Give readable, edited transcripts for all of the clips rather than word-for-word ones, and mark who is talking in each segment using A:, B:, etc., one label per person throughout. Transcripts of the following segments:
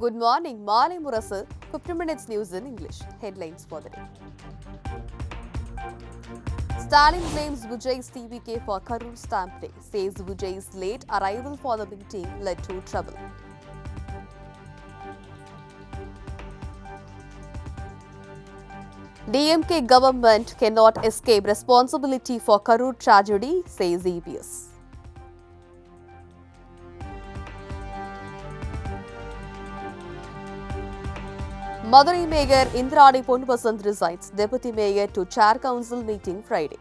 A: Good morning, Malaimurasu. 50 minutes news in English. Headlines for the day. Stalin blames Vijay's TVK for Karur stamp day. Says Vijay's late arrival for the meeting led to trouble. DMK government cannot escape responsibility for Karur tragedy, says EPS. Madurai Mayor Indrani Ponvasanth resigns. Deputy Mayor to chair council meeting Friday.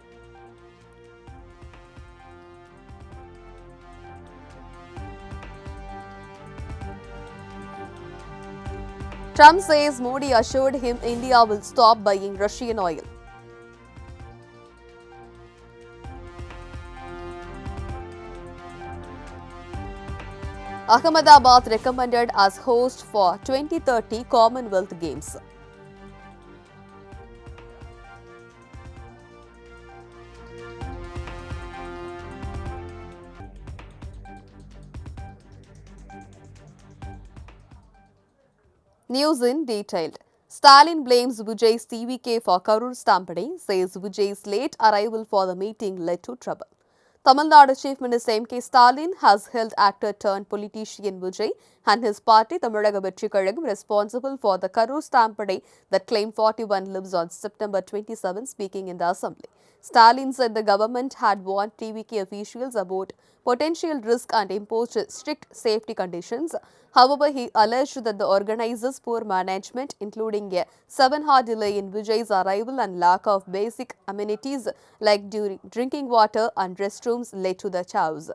A: Trump says Modi assured him India will stop buying Russian oil. Ahmedabad recommended as host for 2030 Commonwealth Games. News in detail. Stalin blames Vijay's TVK for Karur Stampede, says Vijay's late arrival for the meeting led to trouble. Tamil Nadu Chief Minister M.K. Stalin has held actor turned politician Vijay and his party Tamizhaga Vetri Kazhagam responsible for the Karur Stampede that claimed 41 lives on September 27, speaking in the assembly. Stalin said the government had warned TVK officials about potential risk and imposed strict safety conditions. However, he alleged that the organizers' poor management, including a 7-hour delay in Vijay's arrival and lack of basic amenities like drinking water and restrooms, led to the chaos.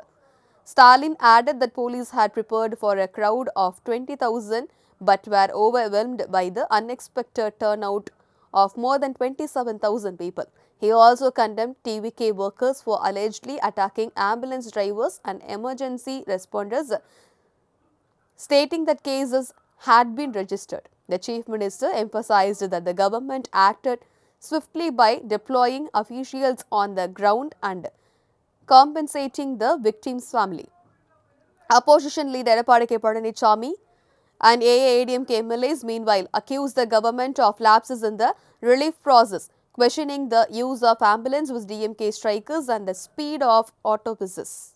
A: Stalin added that police had prepared for a crowd of 20,000 but were overwhelmed by the unexpected turnout of more than 27,000 people. He also condemned TVK workers for allegedly attacking ambulance drivers and emergency responders, stating that cases had been registered. The chief minister emphasized that the government acted swiftly by deploying officials on the ground and compensating the victim's family. Opposition leader Edappadi K. Palanichami and AAADMK MLAs meanwhile accused the government of lapses in the relief process, questioning the use of ambulance with DMK strikers and the speed of autopsies.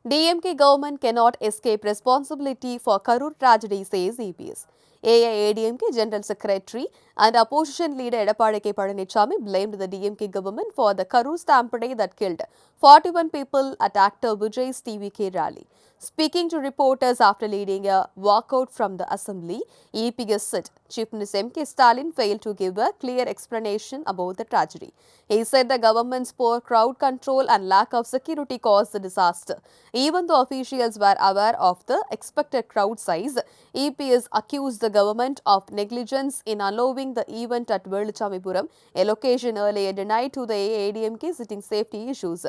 A: DMK government cannot escape responsibility for Karur tragedy, says EPS. AIADMK General Secretary and opposition leader Edappadi K. Palanichami blamed the DMK government for the Karur stampede that killed 41 people at actor Vijay's TVK rally. Speaking to reporters after leading a walkout from the assembly, EPS said Chief Minister M.K. Stalin failed to give a clear explanation about the tragedy. He said the government's poor crowd control and lack of security caused the disaster. Even though officials were aware of the expected crowd size, EPS accused the government of negligence in allowing the event at Velachamipuram, a location earlier denied to the AADMK citing safety issues.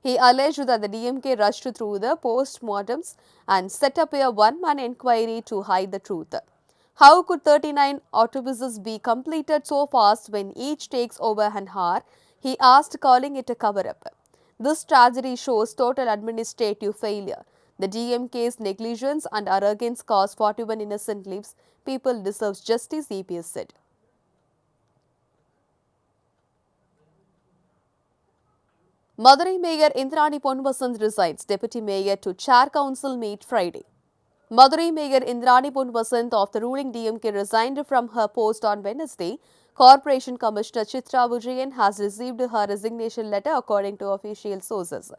A: He alleged that the DMK rushed through the post-mortems and set up a one-man inquiry to hide the truth. How could 39 autopsies be completed so fast when each takes over an hour? He asked, calling it a cover-up. This tragedy shows total administrative failure. The DMK's negligence and arrogance caused 41 innocent lives. People deserve justice, EPS said. Madurai Mayor Indrani Ponvasanth resigns. Deputy Mayor to chair council meet Friday. Madurai Mayor Indrani Ponvasanth of the ruling DMK resigned from her post on Wednesday. Corporation Commissioner Chitra Vijayan has received her resignation letter according to official sources.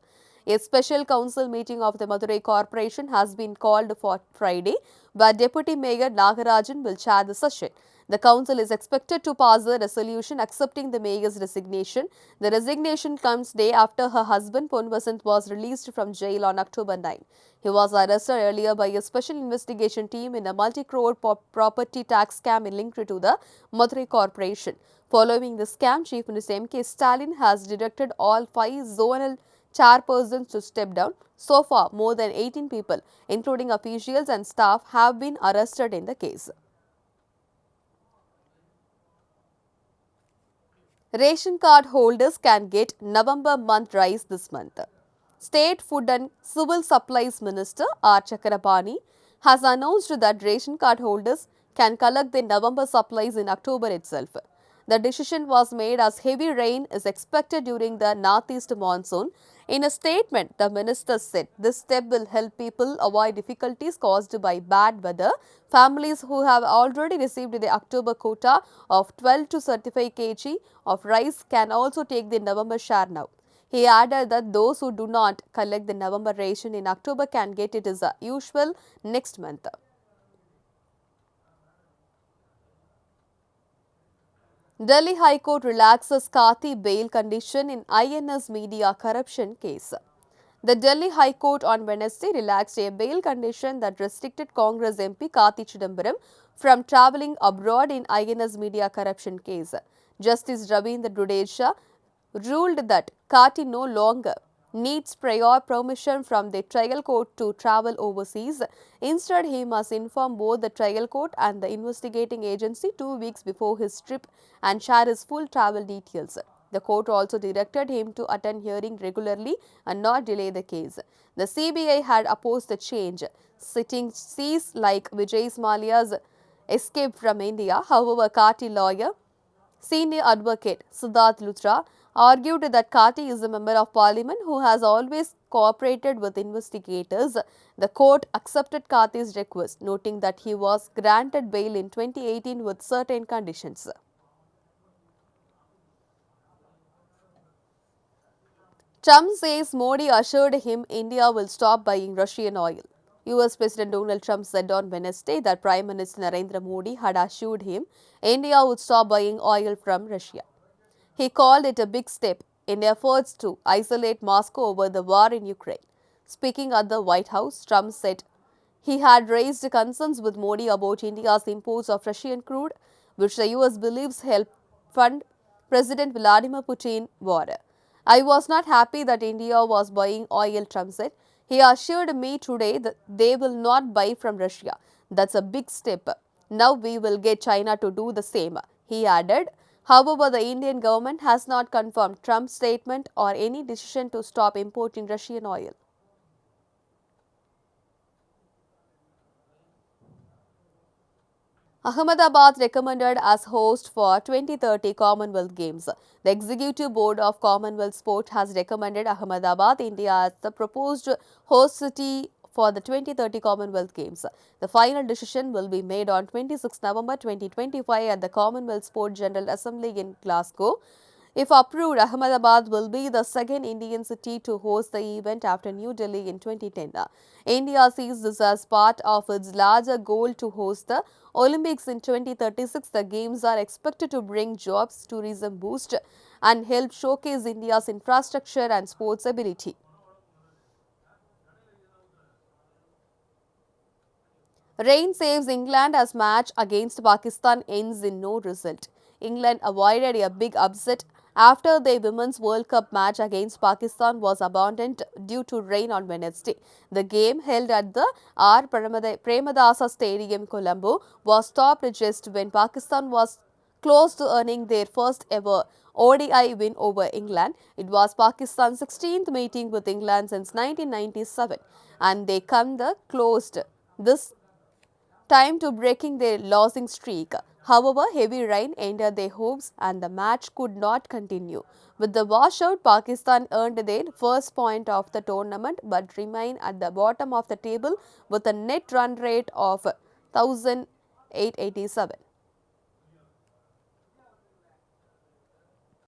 A: A special council meeting of the Madurai Corporation has been called for Friday, where Deputy Mayor Nagarajan will chair the session. The council is expected to pass a resolution accepting the mayor's resignation. The resignation comes day after her husband Ponvasanth was released from jail on October 9. He was arrested earlier by a special investigation team in a multi-crore property tax scam linked to the Madurai Corporation. Following the scam, Chief Minister M.K. Stalin has directed all 5 zonal chairpersons to step down. So far, more than 18 people, including officials and staff, have been arrested in the case. Ration card holders can get November month rice this month. State Food and Civil Supplies Minister R. Chakrapani has announced that ration card holders can collect their November supplies in October itself. The decision was made as heavy rain is expected during the northeast monsoon. In a statement, the minister said this step will help people avoid difficulties caused by bad weather. Families who have already received the October quota of 12 to 35 kg of rice can also take the November share now. He added that those who do not collect the November ration in October can get it as usual next month. Delhi High Court relaxes Karti bail condition in INS media corruption case. The Delhi High Court on Wednesday relaxed a bail condition that restricted Congress MP Karti Chidambaram from travelling abroad in INS media corruption case. Justice Ravindra Dudeja ruled that Karti no longer needs prior permission from the trial court to travel overseas. Instead, he must inform both the trial court and the investigating agency 2 weeks before his trip and share his full travel details. The court also directed him to attend hearing regularly and not delay the case. The CBI had opposed the change, citing cease like Vijay Mallya's escape from India. However, Karti lawyer Senior advocate Siddharth Luthra argued that Karti is a member of parliament who has always cooperated with investigators. The court accepted Karti's request, noting that he was granted bail in 2018 with certain conditions. Trump says Modi assured him India will stop buying Russian oil. US President Donald Trump said on Wednesday that Prime Minister Narendra Modi had assured him India would stop buying oil from Russia. He called it a big step in efforts to isolate Moscow over the war in Ukraine. Speaking at the White House, Trump said he had raised concerns with Modi about India's imports of Russian crude, which the US believes help fund President Vladimir Putin's war. I was not happy that India was buying oil, Trump said. He assured me today that they will not buy from Russia. That's a big step. Now we will get China to do the same, he added. However, the Indian government has not confirmed Trump's statement or any decision to stop importing Russian oil. Ahmedabad recommended as host for 2030 Commonwealth Games. The Executive Board of Commonwealth Sport has recommended Ahmedabad, India as the proposed host city for the 2030 Commonwealth Games. The final decision will be made on 26 November 2025 at the Commonwealth Sport General Assembly in Glasgow. If approved, Ahmedabad will be the second Indian city to host the event after New Delhi in 2010. India sees this as part of its larger goal to host the Olympics in 2036. The Games are expected to bring jobs, tourism boost, and help showcase India's infrastructure and sports ability. Rain saves England as match against Pakistan ends in no result. England avoided a big upset after their Women's World Cup match against Pakistan was abandoned due to rain on Wednesday. The game, held at the R. Premadasa Stadium, Colombo, was stopped just when Pakistan was close to earning their first ever ODI win over England. It was Pakistan's 16th meeting with England since 1997, and they come the closed this time to breaking their losing streak. However, heavy rain ended their hopes and the match could not continue. With the washout, Pakistan earned their first point of the tournament but remain at the bottom of the table with a net run rate of 1,887.